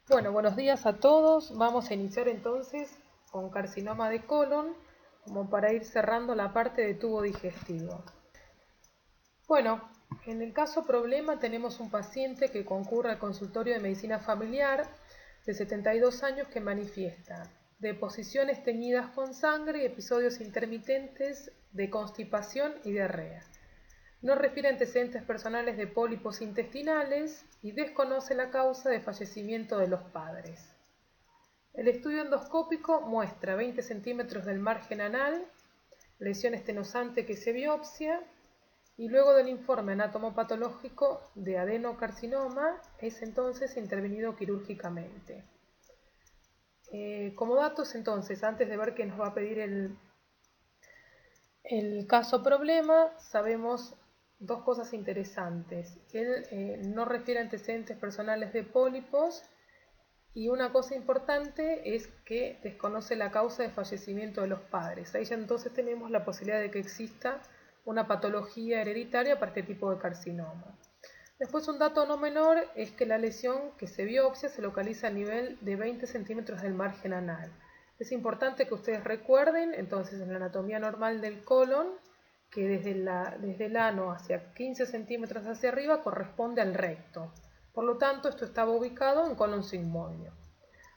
Bueno, buenos días a todos. Vamos a iniciar entonces con carcinoma de colon, como para ir cerrando la parte de tubo digestivo. Bueno, en el caso problema tenemos un paciente que concurre al consultorio de medicina familiar de 72 años que manifiesta deposiciones teñidas con sangre y episodios intermitentes de constipación y diarrea. No refiere antecedentes personales de pólipos intestinales y desconoce la causa de fallecimiento de los padres. El estudio endoscópico muestra 20 centímetros del margen anal, lesión estenosante que se biopsia, y luego del informe anatomopatológico de adenocarcinoma es entonces intervenido quirúrgicamente. Como datos entonces, antes de ver qué nos va a pedir el caso problema, sabemos dos cosas interesantes. Él no refiere antecedentes personales de pólipos y una cosa importante es que desconoce la causa de fallecimiento de los padres. Ahí ya entonces tenemos la posibilidad de que exista una patología hereditaria para este tipo de carcinoma. Después un dato no menor es que la lesión que se biopsia se localiza a nivel de 20 centímetros del margen anal. Es importante que ustedes recuerden entonces en la anatomía normal del colon que desde el ano hacia 15 centímetros hacia arriba corresponde al recto. Por lo tanto, esto estaba ubicado en colon sigmoideo.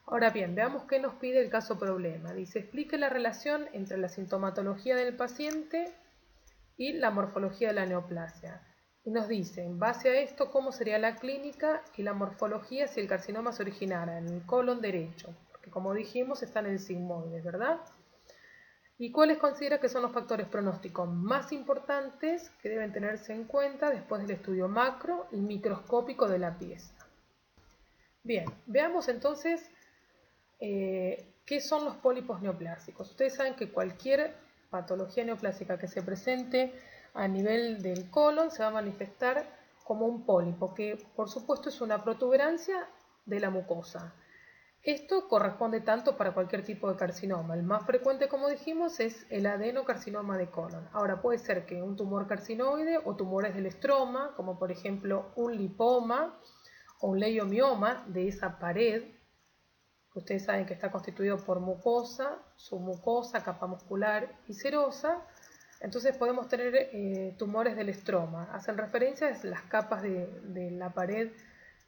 Ahora bien, veamos qué nos pide el caso problema. Dice, explique la relación entre la sintomatología del paciente y la morfología de la neoplasia. Y nos dice, en base a esto, cómo sería la clínica y la morfología si el carcinoma se originara en el colon derecho, porque como dijimos está en el sigmoide, ¿verdad? ¿Y cuáles considera que son los factores pronósticos más importantes que deben tenerse en cuenta después del estudio macro y microscópico de la pieza? Bien, veamos entonces qué son los pólipos neoplásicos. Ustedes saben que cualquier patología neoplásica que se presente a nivel del colon se va a manifestar como un pólipo, que por supuesto es una protuberancia de la mucosa. Esto corresponde tanto para cualquier tipo de carcinoma. El más frecuente, como dijimos, es el adenocarcinoma de colon. Ahora puede ser que un tumor carcinoide o tumores del estroma, como por ejemplo un lipoma o un leiomioma de esa pared, que ustedes saben que está constituido por mucosa, submucosa, capa muscular y serosa. Entonces podemos tener tumores del estroma. Hacen referencia a las capas de la pared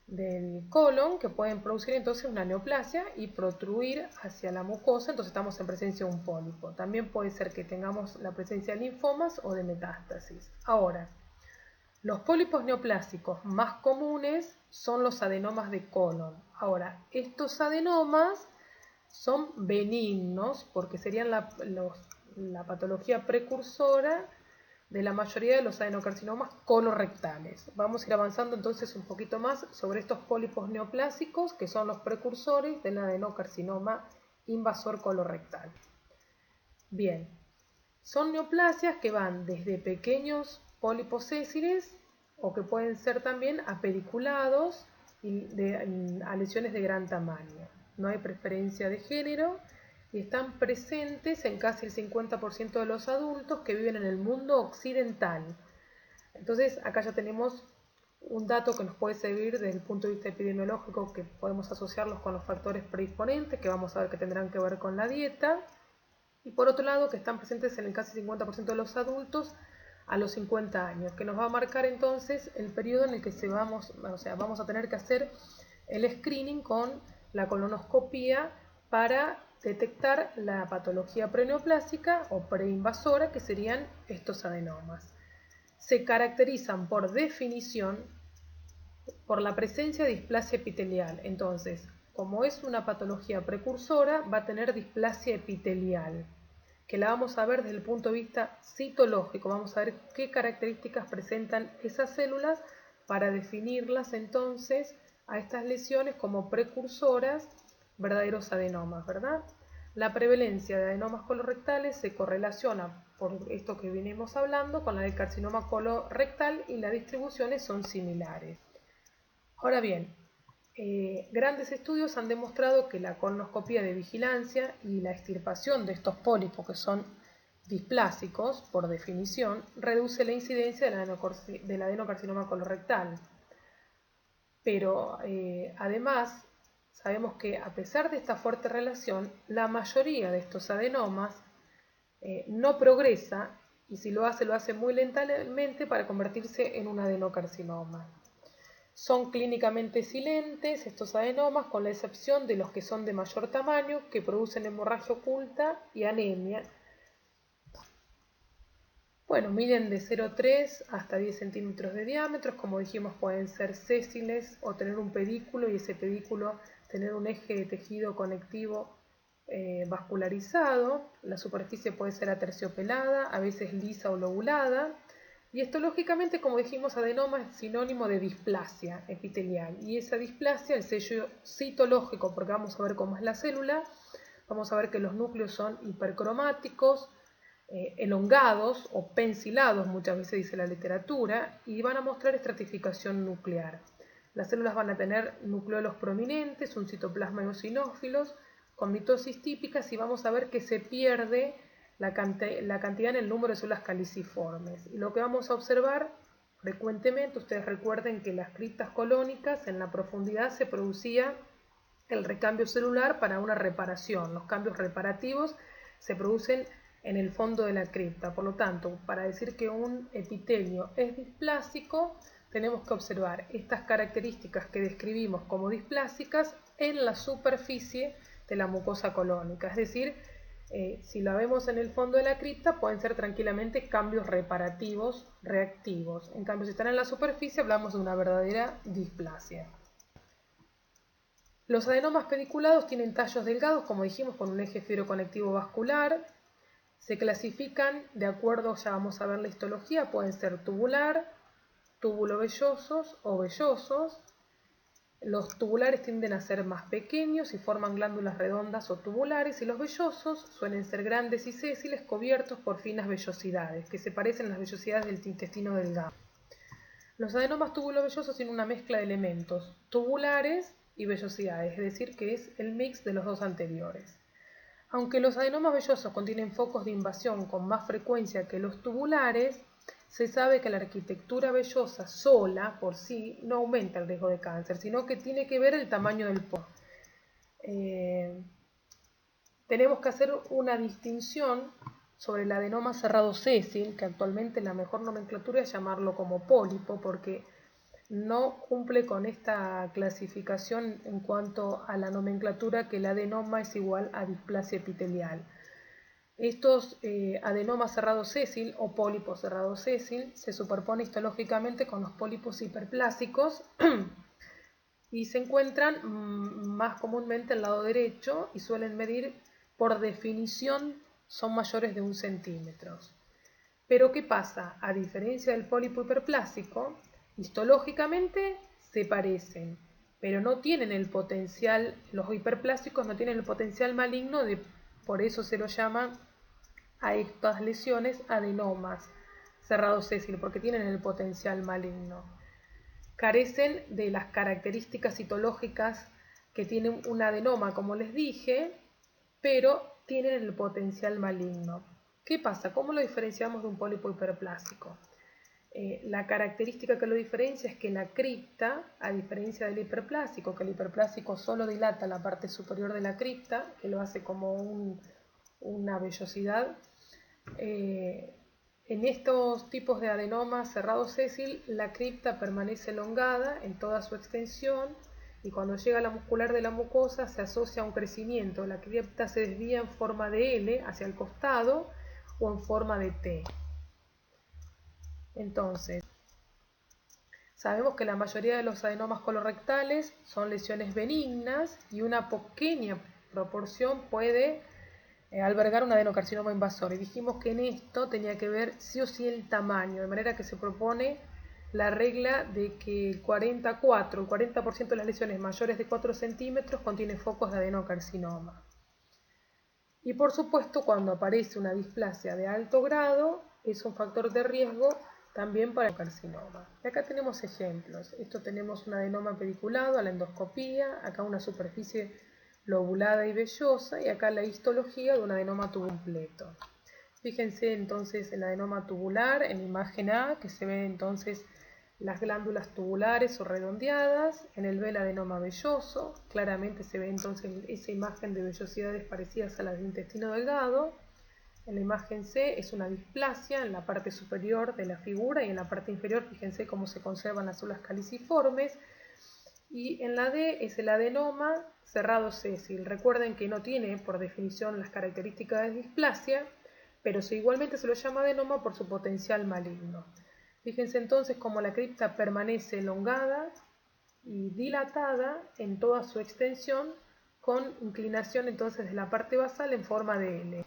del colon que pueden producir entonces una neoplasia y protruir hacia la mucosa, entonces estamos en presencia de un pólipo. También puede ser que tengamos la presencia de linfomas o de metástasis. Ahora, los pólipos neoplásicos más comunes son los adenomas de colon. Ahora, estos adenomas son benignos porque serían la patología precursora de la mayoría de los adenocarcinomas colorectales. Vamos a ir avanzando entonces un poquito más sobre estos pólipos neoplásicos que son los precursores del adenocarcinoma invasor colorectal. Bien, son neoplasias que van desde pequeños pólipos sésiles o que pueden ser también apediculados a lesiones de gran tamaño. No hay preferencia de género y están presentes en casi el 50% de los adultos que viven en el mundo occidental. Entonces acá ya tenemos un dato que nos puede servir desde el punto de vista epidemiológico, que podemos asociarlos con los factores predisponentes, que vamos a ver que tendrán que ver con la dieta, y por otro lado que están presentes en el casi 50% de los adultos a los 50 años, que nos va a marcar entonces el periodo en el que vamos a tener que hacer el screening con la colonoscopía para detectar la patología preneoplásica o preinvasora, que serían estos adenomas. Se caracterizan por definición por la presencia de displasia epitelial. Entonces, como es una patología precursora, va a tener displasia epitelial, que la vamos a ver desde el punto de vista citológico. Vamos a ver qué características presentan esas células para definirlas entonces a estas lesiones como precursoras, verdaderos adenomas, ¿verdad? La prevalencia de adenomas colorectales se correlaciona, por esto que venimos hablando, con la del carcinoma colorectal y las distribuciones son similares. Ahora bien, grandes estudios han demostrado que la colonoscopia de vigilancia y la extirpación de estos pólipos, que son displásicos por definición, reduce la incidencia del adenocarcinoma colorectal. Pero además sabemos que a pesar de esta fuerte relación, la mayoría de estos adenomas no progresa, y si lo hace muy lentamente para convertirse en un adenocarcinoma. Son clínicamente silentes estos adenomas, con la excepción de los que son de mayor tamaño, que producen hemorragia oculta y anemia. Bueno, miden de 0,3 hasta 10 centímetros de diámetro. Como dijimos, pueden ser sésiles o tener un pedículo, y ese pedículo tener un eje de tejido conectivo vascularizado. La superficie puede ser aterciopelada, a veces lisa o lobulada. Y histológicamente, como dijimos, adenoma es sinónimo de displasia epitelial. Y esa displasia, el sello citológico, porque vamos a ver cómo es la célula, vamos a ver que los núcleos son hipercromáticos, elongados o pensilados, muchas veces dice la literatura, y van a mostrar estratificación nuclear. Las células van a tener nucleolos prominentes, un citoplasma eosinófilos, con mitosis típicas, y vamos a ver que se pierde la cantidad en el número de células caliciformes. Y lo que vamos a observar frecuentemente, ustedes recuerden que las criptas colónicas, en la profundidad se producía el recambio celular para una reparación. Los cambios reparativos se producen en el fondo de la cripta. Por lo tanto, para decir que un epitelio es displásico, tenemos que observar estas características que describimos como displásicas en la superficie de la mucosa colónica. Es decir, si la vemos en el fondo de la cripta, pueden ser tranquilamente cambios reparativos reactivos. En cambio, si están en la superficie, hablamos de una verdadera displasia. Los adenomas pediculados tienen tallos delgados, como dijimos, con un eje fibroconectivo vascular. Se clasifican de acuerdo, ya vamos a ver la histología, pueden ser tubular, tubulovellosos o vellosos. Los tubulares tienden a ser más pequeños y forman glándulas redondas o tubulares, y los vellosos suelen ser grandes y sésiles, cubiertos por finas vellosidades, que se parecen a las vellosidades del intestino delgado. Los adenomas tubulovellosos tienen una mezcla de elementos tubulares y vellosidades, es decir, que es el mix de los dos anteriores. Aunque los adenomas vellosos contienen focos de invasión con más frecuencia que los tubulares, se sabe que la arquitectura vellosa sola, por sí, no aumenta el riesgo de cáncer, sino que tiene que ver el tamaño del poro. Tenemos que hacer una distinción sobre el adenoma cerrado sésil, que actualmente la mejor nomenclatura es llamarlo como pólipo, porque no cumple con esta clasificación en cuanto a la nomenclatura, que el adenoma es igual a displasia epitelial. Estos adenomas cerrado sésil o pólipos cerrado sésil se superponen histológicamente con los pólipos hiperplásicos y se encuentran más comúnmente al lado derecho, y suelen medir, por definición, son mayores de 1 centímetro. Pero ¿qué pasa? A diferencia del pólipo hiperplásico, histológicamente se parecen, pero no tienen el potencial, los hiperplásicos no tienen el potencial maligno, por eso se lo llama a estas lesiones adenomas cerrados sésil, porque tienen el potencial maligno. Carecen de las características citológicas que tiene un adenoma, como les dije, pero tienen el potencial maligno. ¿Qué pasa? ¿Cómo lo diferenciamos de un pólipo hiperplásico? La característica que lo diferencia es que la cripta, a diferencia del hiperplásico, que el hiperplásico solo dilata la parte superior de la cripta, que lo hace como una vellosidad, en estos tipos de adenomas cerrados sésil, la cripta permanece elongada en toda su extensión, y cuando llega a la muscular de la mucosa se asocia a un crecimiento. La cripta se desvía en forma de L hacia el costado o en forma de T. Entonces, sabemos que la mayoría de los adenomas colorectales son lesiones benignas, y una pequeña proporción puede albergar un adenocarcinoma invasor. Y dijimos que en esto tenía que ver sí o sí el tamaño, de manera que se propone la regla de que el 40% de las lesiones mayores de 4 centímetros contienen focos de adenocarcinoma. Y por supuesto, cuando aparece una displasia de alto grado, es un factor de riesgo también para el carcinoma. Y acá tenemos ejemplos. Esto tenemos un adenoma pediculado a la endoscopía, acá una superficie lobulada y vellosa, y acá la histología de un adenoma tubular completo. Fíjense entonces el adenoma tubular en imagen A, que se ve entonces las glándulas tubulares o redondeadas, en el B el adenoma velloso, claramente se ve entonces esa imagen de vellosidades parecidas a las de intestino delgado. En la imagen C es una displasia en la parte superior de la figura y en la parte inferior fíjense cómo se conservan las células caliciformes. Y en la D es el adenoma cerrado sésil. Recuerden que no tiene por definición las características de displasia, pero igualmente se lo llama adenoma por su potencial maligno. Fíjense entonces cómo la cripta permanece elongada y dilatada en toda su extensión, con inclinación entonces de la parte basal en forma de L.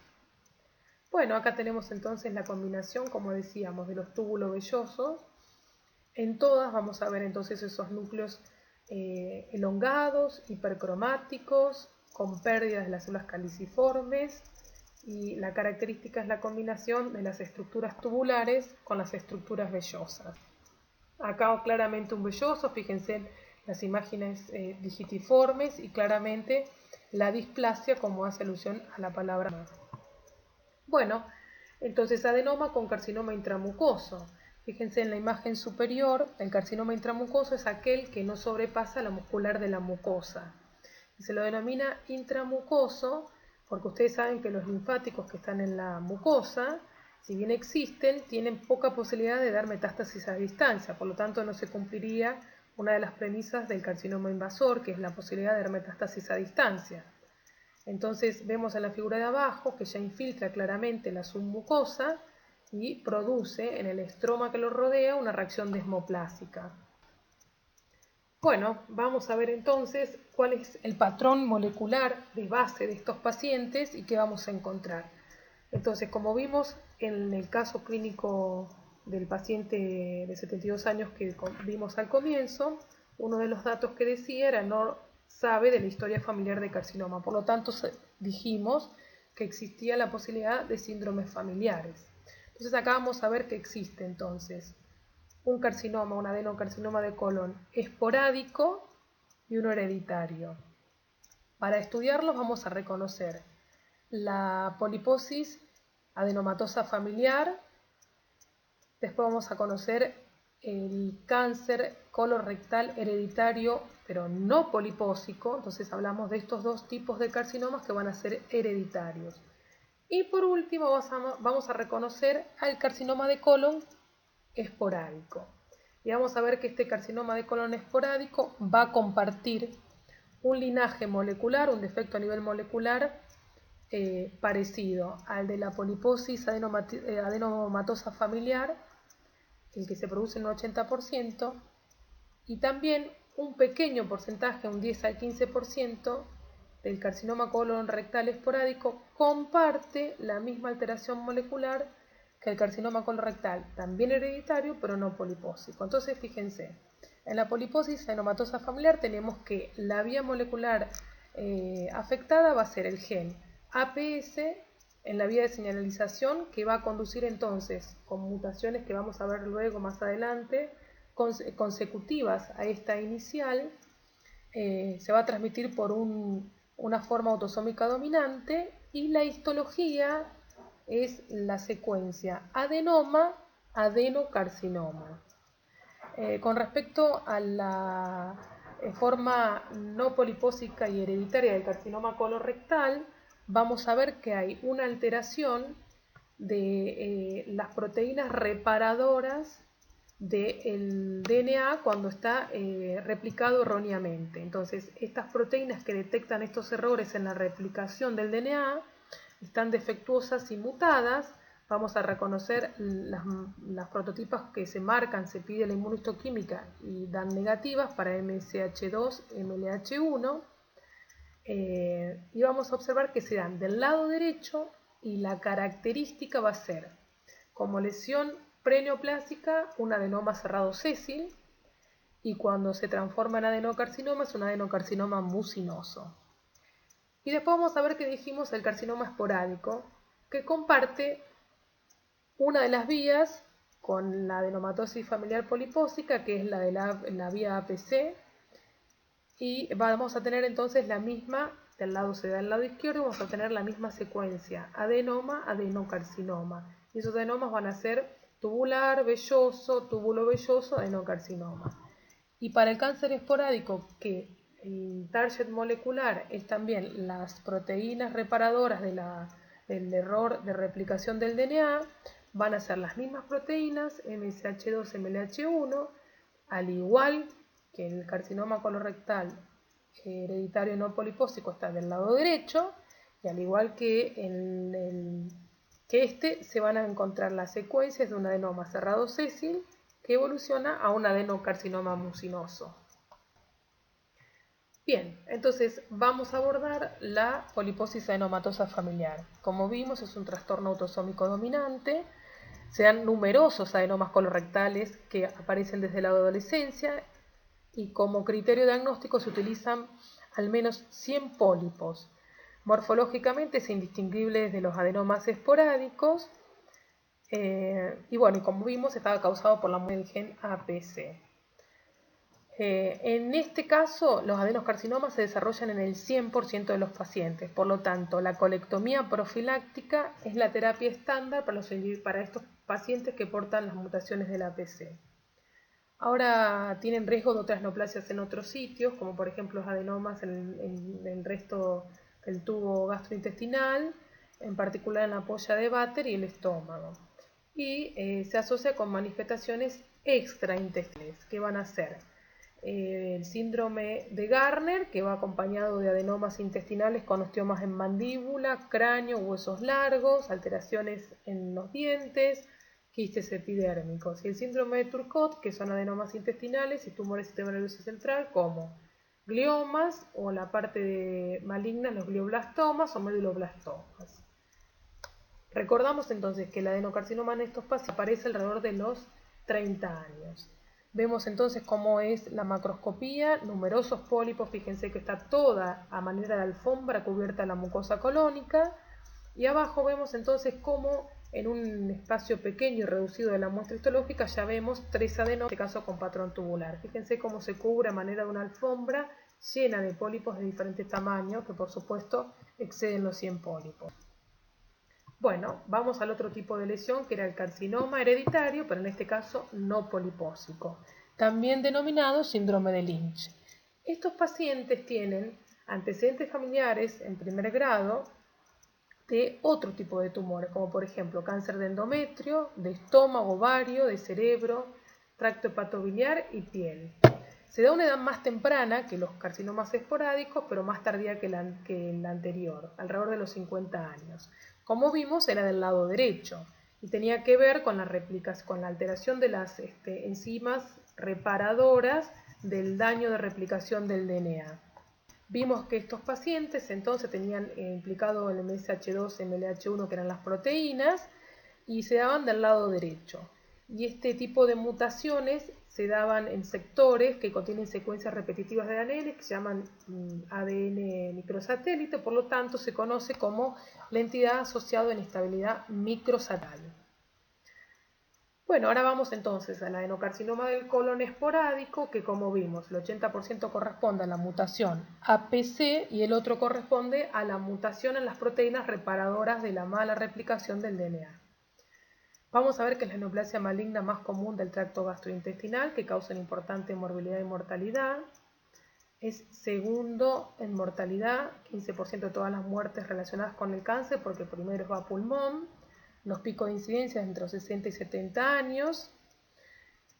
Bueno, acá tenemos entonces la combinación, como decíamos, de los túbulos vellosos. En todas vamos a ver entonces esos núcleos elongados, hipercromáticos, con pérdidas de las células caliciformes, y la característica es la combinación de las estructuras tubulares con las estructuras vellosas. Acá claramente un velloso, fíjense en las imágenes digitiformes y claramente la displasia como hace alusión a la palabra. Bueno, entonces adenoma con carcinoma intramucoso. Fíjense en la imagen superior, el carcinoma intramucoso es aquel que no sobrepasa la muscular de la mucosa. Se lo denomina intramucoso porque ustedes saben que los linfáticos que están en la mucosa, si bien existen, tienen poca posibilidad de dar metástasis a distancia, por lo tanto no se cumpliría una de las premisas del carcinoma invasor, que es la posibilidad de dar metástasis a distancia. Entonces vemos en la figura de abajo que ya infiltra claramente la submucosa y produce en el estroma que lo rodea una reacción desmoplásica. Bueno, vamos a ver entonces cuál es el patrón molecular de base de estos pacientes y qué vamos a encontrar. Entonces, como vimos en el caso clínico del paciente de 72 años que vimos al comienzo, uno de los datos que decía era no sabe de la historia familiar de carcinoma. Por lo tanto, dijimos que existía la posibilidad de síndromes familiares. Entonces, acá vamos a ver que existe entonces un carcinoma, un adenocarcinoma de colon esporádico y uno hereditario. Para estudiarlos vamos a reconocer la poliposis adenomatosa familiar, después vamos a conocer el cáncer colorectal hereditario pero no polipósico, entonces hablamos de estos dos tipos de carcinomas que van a ser hereditarios. Y por último vamos a reconocer al carcinoma de colon esporádico. Y vamos a ver que este carcinoma de colon esporádico va a compartir un linaje molecular, un defecto a nivel molecular parecido al de la poliposis adenomatosa familiar, el que se produce en un 80%, y también un pequeño porcentaje, un 10 al 15% del carcinoma colon rectal esporádico comparte la misma alteración molecular que el carcinoma colorectal, también hereditario, pero no polipósico. Entonces, fíjense, en la poliposis adenomatosa familiar tenemos que la vía molecular afectada va a ser el gen APS en la vía de señalización, que va a conducir entonces, con mutaciones que vamos a ver luego más adelante, consecutivas a esta inicial, se va a transmitir por una forma autosómica dominante, y la histología es la secuencia adenoma-adenocarcinoma. Con respecto a la forma no polipósica y hereditaria del carcinoma colorectal, vamos a ver que hay una alteración de las proteínas reparadoras del DNA cuando está replicado erróneamente. Entonces, estas proteínas que detectan estos errores en la replicación del DNA están defectuosas y mutadas. Vamos a reconocer las prototipas que se marcan, se pide la inmunohistoquímica y dan negativas para MSH2, MLH1, y vamos a observar que se dan del lado derecho, y la característica va a ser como lesión preneoplásica un adenoma cerrado sésil, y cuando se transforma en adenocarcinoma es un adenocarcinoma mucinoso. Y después vamos a ver que dijimos el carcinoma esporádico, que comparte una de las vías con la adenomatosis familiar polipósica, que es la de la vía APC, y vamos a tener entonces la misma, del lado se da al lado izquierdo, vamos a tener la misma secuencia, adenoma, adenocarcinoma, y esos adenomas van a ser tubular, velloso, túbulo velloso, adenocarcinoma. Y para el cáncer esporádico, que el target molecular es también las proteínas reparadoras del error de replicación del DNA, van a ser las mismas proteínas, MSH2, MLH1, al igual que el carcinoma colorectal hereditario no polipósico está del lado derecho, y al igual que se van a encontrar las secuencias de un adenoma cerrado sésil que evoluciona a un adenocarcinoma mucinoso. Bien, entonces vamos a abordar la poliposis adenomatosa familiar. Como vimos, es un trastorno autosómico dominante. Se dan numerosos adenomas colorectales que aparecen desde la adolescencia y como criterio diagnóstico se utilizan al menos 100 pólipos. Morfológicamente es indistinguible de los adenomas esporádicos y bueno, como vimos, estaba causado por la muerte del gen APC. En este caso, los adenocarcinomas se desarrollan en el 100% de los pacientes, por lo tanto, la colectomía profiláctica es la terapia estándar para estos pacientes que portan las mutaciones del APC. Ahora tienen riesgo de otras neoplasias en otros sitios, como por ejemplo los adenomas en el resto del tubo gastrointestinal, en particular en la polla de váter y el estómago. Y se asocia con manifestaciones extraintestinales, que van a ser el síndrome de Garner, que va acompañado de adenomas intestinales con osteomas en mandíbula, cráneo, huesos largos, alteraciones en los dientes, quistes epidérmicos, y el síndrome de Turcot, que son adenomas intestinales y tumores del sistema nervioso central, como gliomas o la parte maligna, los glioblastomas o meduloblastomas. Recordamos entonces que el adenocarcinoma en estos pacientes aparece alrededor de los 30 años. Vemos entonces cómo es la macroscopía, numerosos pólipos, fíjense que está toda a manera de alfombra cubierta la mucosa colónica, y abajo vemos entonces cómo en un espacio pequeño y reducido de la muestra histológica ya vemos 3 adenomas, en este caso con patrón tubular. Fíjense cómo se cubre a manera de una alfombra llena de pólipos de diferentes tamaños, que por supuesto exceden los 100 pólipos. Bueno, vamos al otro tipo de lesión, que era el carcinoma hereditario, pero en este caso no polipósico, también denominado síndrome de Lynch. Estos pacientes tienen antecedentes familiares en primer grado de otro tipo de tumores, como por ejemplo cáncer de endometrio, de estómago, ovario, de cerebro, tracto hepatobiliar y piel. Se da a una edad más temprana que los carcinomas esporádicos, pero más tardía que la anterior, alrededor de los 50 años. Como vimos, era del lado derecho y tenía que ver con la alteración de las enzimas reparadoras del daño de replicación del DNA. Vimos que estos pacientes entonces tenían implicado el MSH2, MLH1, que eran las proteínas, y se daban del lado derecho. Y este tipo de mutaciones se daban en sectores que contienen secuencias repetitivas de ADN que se llaman ADN microsatélite, por lo tanto se conoce como la entidad asociada a inestabilidad microsatélite. Bueno, ahora vamos entonces al adenocarcinoma del colon esporádico, que como vimos, el 80% corresponde a la mutación APC y el otro corresponde a la mutación en las proteínas reparadoras de la mala replicación del DNA. Vamos a ver que es la neoplasia maligna más común del tracto gastrointestinal, que causa una importante morbilidad y mortalidad. Es segundo en mortalidad, 15% de todas las muertes relacionadas con el cáncer, porque primero va a pulmón. Los picos de incidencia entre los 60 y 70 años,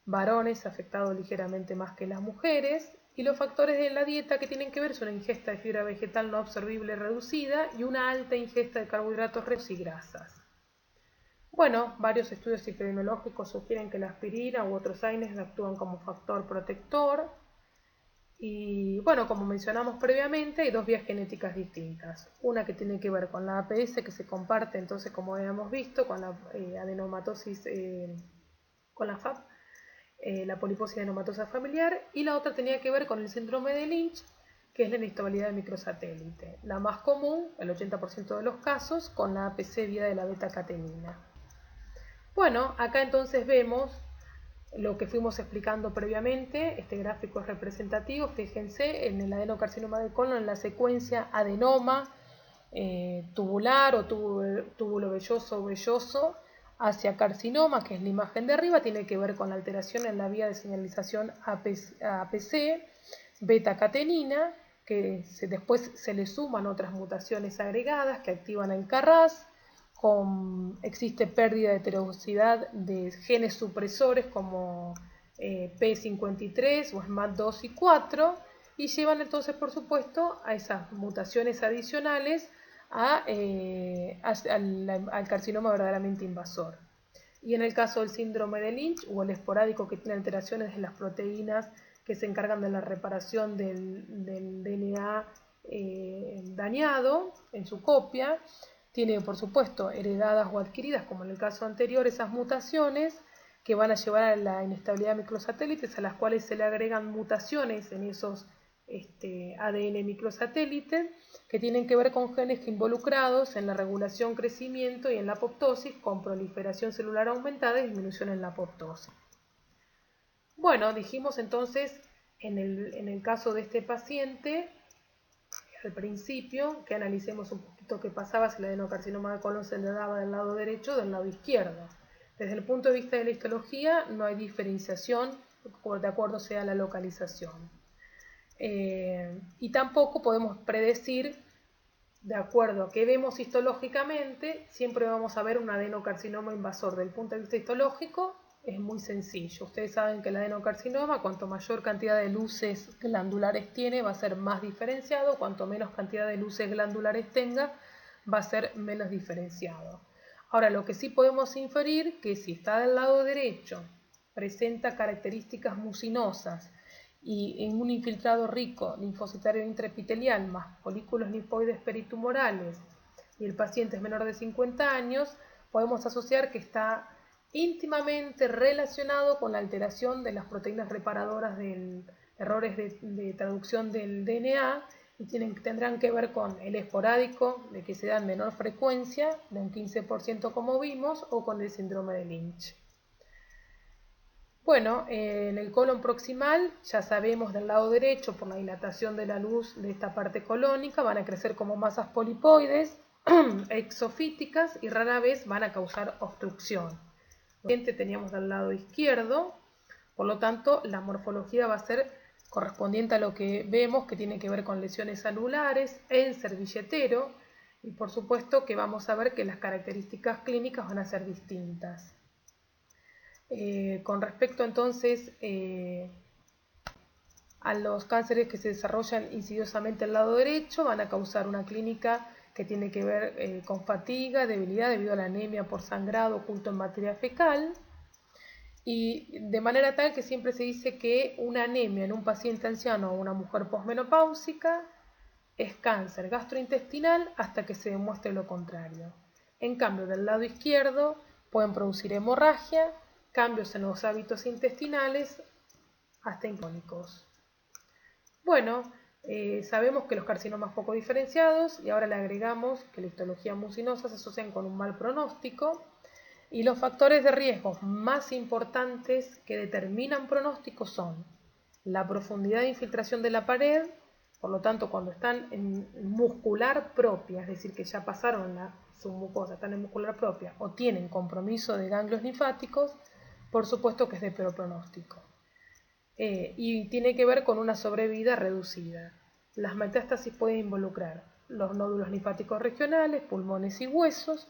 varones afectados ligeramente más que las mujeres, y los factores de la dieta que tienen que ver son una ingesta de fibra vegetal no absorbible reducida y una alta ingesta de carbohidratos y grasas. Bueno, varios estudios epidemiológicos sugieren que la aspirina u otros AINES actúan como factor protector. Y bueno, como mencionamos previamente, hay dos vías genéticas distintas. Una que tiene que ver con la APS, que se comparte entonces, como habíamos visto, con la adenomatosis, con la FAP, la poliposis adenomatosa familiar, y la otra tenía que ver con el síndrome de Lynch, que es la inestabilidad de microsatélite. La más común, el 80% de los casos, con la APC vía de la beta-catenina. Bueno, acá entonces vemos lo que fuimos explicando previamente. Este gráfico es representativo. Fíjense en el adenocarcinoma del colon, en la secuencia adenoma tubular o túbulo velloso o velloso, hacia carcinoma, que es la imagen de arriba, tiene que ver con la alteración en la vía de señalización APC, beta-catenina, que después se le suman otras mutaciones agregadas que activan el CARRAS. Existe pérdida de heterogeneidad de genes supresores como P53 o SMAD2 y 4, y llevan entonces, por supuesto, a esas mutaciones adicionales al carcinoma verdaderamente invasor. Y en el caso del síndrome de Lynch o el esporádico, que tiene alteraciones en las proteínas que se encargan de la reparación del DNA dañado en su copia, tiene, por supuesto, heredadas o adquiridas, como en el caso anterior, esas mutaciones que van a llevar a la inestabilidad de microsatélites, a las cuales se le agregan mutaciones en esos ADN microsatélite, que tienen que ver con genes que involucrados en la regulación, crecimiento y en la apoptosis, con proliferación celular aumentada y disminución en la apoptosis. Bueno, dijimos entonces en el caso de este paciente, al principio, que analicemos un poquito qué pasaba si el adenocarcinoma de colon se le daba del lado derecho o del lado izquierdo. Desde el punto de vista de la histología no hay diferenciación de acuerdo sea la localización. Y tampoco podemos predecir, de acuerdo a que vemos histológicamente, siempre vamos a ver un adenocarcinoma invasor. Del punto de vista histológico es muy sencillo. Ustedes saben que el adenocarcinoma, cuanto mayor cantidad de luces glandulares tiene, va a ser más diferenciado. Cuanto menos cantidad de luces glandulares tenga, va a ser menos diferenciado. Ahora, lo que sí podemos inferir, que si está del lado derecho, presenta características mucinosas, y en un infiltrado rico linfocitario intraepitelial más folículos linfoides peritumorales, y el paciente es menor de 50 años, podemos asociar que está íntimamente relacionado con la alteración de las proteínas reparadoras de errores de traducción del DNA, y tendrán que ver con el esporádico, de que se da en menor frecuencia, de un 15% como vimos, o con el síndrome de Lynch. Bueno, en el colon proximal ya sabemos del lado derecho, por la dilatación de la luz de esta parte colónica, van a crecer como masas polipoides exofíticas y rara vez van a causar obstrucción. Teníamos del lado izquierdo, por lo tanto la morfología va a ser correspondiente a lo que vemos, que tiene que ver con lesiones celulares en servilletero, y por supuesto que vamos a ver que las características clínicas van a ser distintas. Con respecto entonces a los cánceres que se desarrollan insidiosamente al lado derecho, van a causar una clínica que tiene que ver con fatiga, debilidad debido a la anemia por sangrado oculto en materia fecal, y de manera tal que siempre se dice que una anemia en un paciente anciano o una mujer posmenopáusica es cáncer gastrointestinal hasta que se demuestre lo contrario. En cambio, del lado izquierdo pueden producir hemorragia, cambios en los hábitos intestinales, hasta crónicos. Bueno, sabemos que los carcinomas poco diferenciados, y ahora le agregamos que la histología mucinosa se asocian con un mal pronóstico, y los factores de riesgo más importantes que determinan pronóstico son la profundidad de infiltración de la pared, por lo tanto cuando están en muscular propia, es decir que ya pasaron la submucosa, están en muscular propia o tienen compromiso de ganglios linfáticos, por supuesto que es de peor pronóstico. Y tiene que ver con una sobrevida reducida. Las metástasis pueden involucrar los nódulos linfáticos regionales, pulmones y huesos,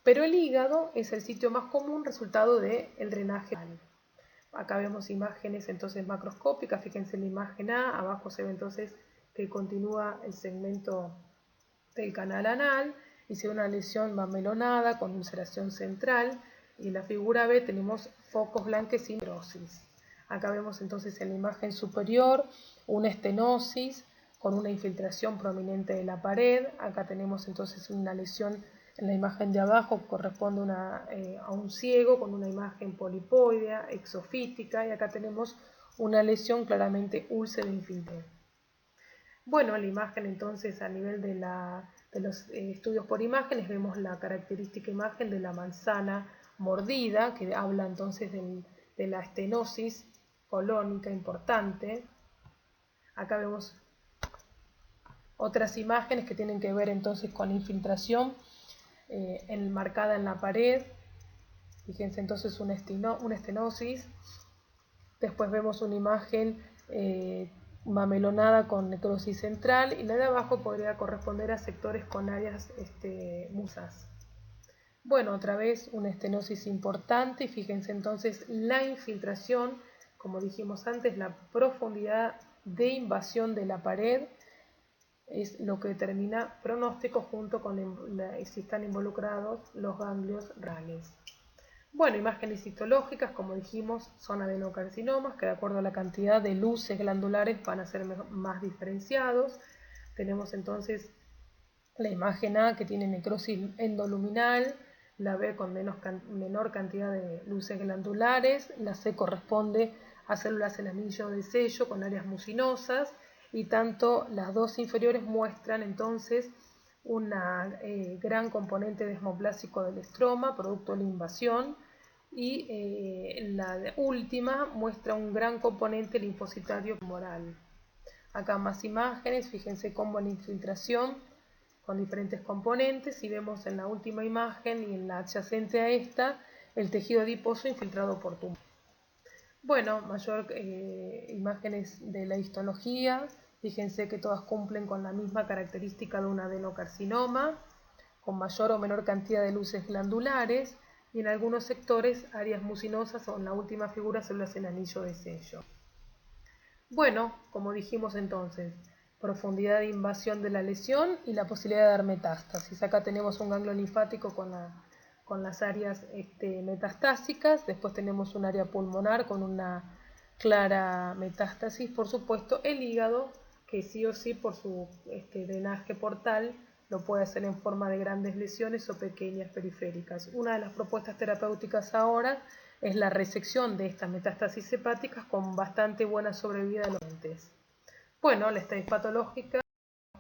pero el hígado es el sitio más común resultado del drenaje. Acá vemos imágenes entonces macroscópicas, fíjense en la imagen A, abajo se ve entonces que continúa el segmento del canal anal y se ve una lesión mamelonada con ulceración central, y en la figura B tenemos focos blancos y necrosis. Acá vemos entonces en la imagen superior una estenosis con una infiltración prominente de la pared. Acá tenemos entonces una lesión en la imagen de abajo, corresponde a un ciego con una imagen polipoidea, exofítica, y acá tenemos una lesión claramente úlcera infiltrada. Bueno, la imagen entonces a nivel de los estudios por imágenes, vemos la característica imagen de la manzana mordida, que habla entonces de la estenosis colónica importante. Acá vemos otras imágenes que tienen que ver entonces con la infiltración enmarcada en la pared Fíjense entonces una estenosis. Después vemos una imagen mamelonada con necrosis central, y la de abajo podría corresponder a sectores con áreas musas. Bueno, otra vez una estenosis importante, y fíjense entonces la infiltración, como dijimos antes, la profundidad de invasión de la pared es lo que determina pronóstico, junto con si están involucrados los ganglios renales. Bueno, imágenes histológicas, como dijimos, son adenocarcinomas que de acuerdo a la cantidad de luces glandulares van a ser más diferenciados. Tenemos entonces la imagen A, que tiene necrosis endoluminal, la B con menor cantidad de luces glandulares, la C corresponde a células en anillo de sello con áreas mucinosas, y tanto las dos inferiores muestran entonces una gran componente desmoplásico del estroma, producto de la invasión, y la última muestra un gran componente linfocitario tumoral. Acá más imágenes, fíjense cómo la infiltración con diferentes componentes, y vemos en la última imagen y en la adyacente a esta el tejido adiposo infiltrado por tumor. Bueno, mayor imágenes de la histología, fíjense que todas cumplen con la misma característica de un adenocarcinoma, con mayor o menor cantidad de luces glandulares, y en algunos sectores áreas mucinosas, o en la última figura células en anillo de sello. Bueno, como dijimos entonces, profundidad de invasión de la lesión y la posibilidad de dar metástasis. Acá tenemos un ganglio linfático con las áreas metastásicas. Después tenemos un área pulmonar con una clara metástasis. Por supuesto, el hígado, que sí o sí por su drenaje portal lo puede hacer en forma de grandes lesiones o pequeñas periféricas. Una de las propuestas terapéuticas ahora es la resección de estas metástasis hepáticas, con bastante buena sobrevida de los pacientes. Bueno, la estadística patológica,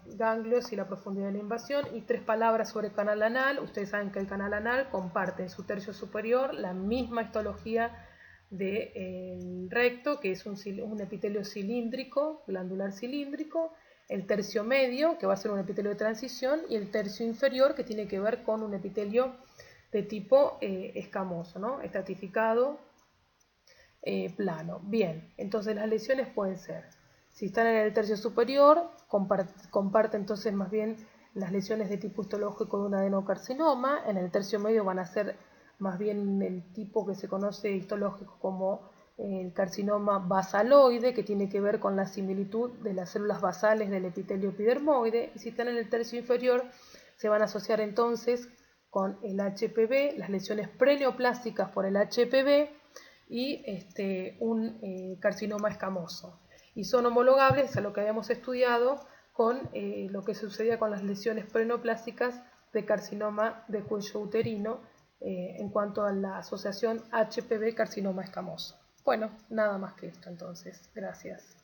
ganglios y la profundidad de la invasión, y 3 palabras sobre el canal anal. Ustedes saben que el canal anal comparte en su tercio superior la misma histología del recto, que es un epitelio cilíndrico, glandular cilíndrico, el tercio medio, que va a ser un epitelio de transición, y el tercio inferior, que tiene que ver con un epitelio de tipo escamoso, ¿no? Estratificado, plano. Bien, entonces las lesiones pueden ser, si están en el tercio superior, comparte entonces más bien las lesiones de tipo histológico de un adenocarcinoma. En el tercio medio van a ser más bien el tipo que se conoce histológico como el carcinoma basaloide, que tiene que ver con la similitud de las células basales del epitelio epidermoide. Y si están en el tercio inferior, se van a asociar entonces con el HPV, las lesiones preneoplásticas por el HPV, y un carcinoma escamoso. Y son homologables a lo que habíamos estudiado con lo que sucedía con las lesiones preneoplásticas de carcinoma de cuello uterino, en cuanto a la asociación HPV-carcinoma escamoso. Bueno, nada más que esto entonces. Gracias.